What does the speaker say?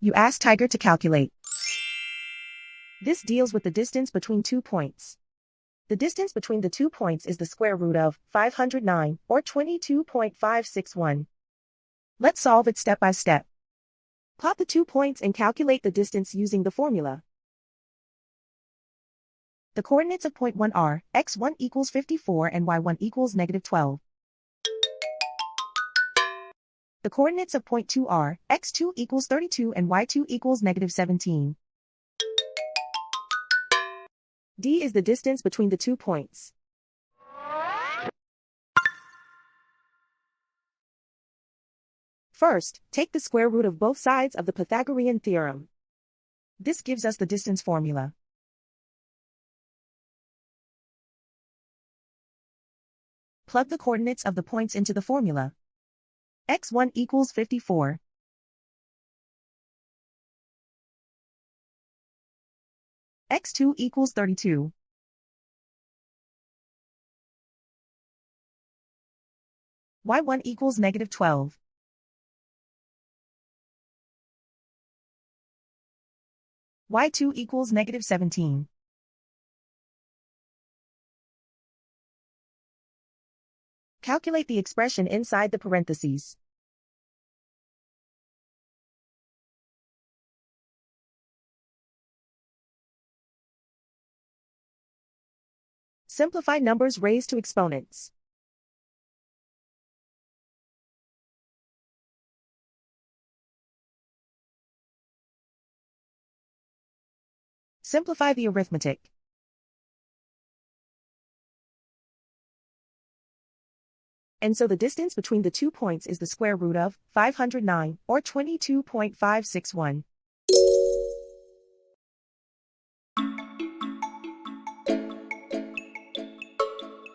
You ask Tiger to calculate. This deals with the distance between 2 points. The distance between the 2 points is the square root of 509, or 22.561. Let's solve it step by step. Plot the 2 points and calculate the distance using the formula. The coordinates of point 1 are x1 equals 54 and y1 equals -12. The coordinates of point 2 are x2 equals 32 and y2 equals -17. D is the distance between the 2 points. First, take the square root of both sides of the Pythagorean theorem. This gives us the distance formula. Plug the coordinates of the points into the formula. x1 equals 54. x2 equals 32. y1 equals -12. y2 equals -17. Calculate the expression inside the parentheses. Simplify numbers raised to exponents. Simplify the arithmetic. And so the distance between the 2 points is the square root of 509, or 22.561.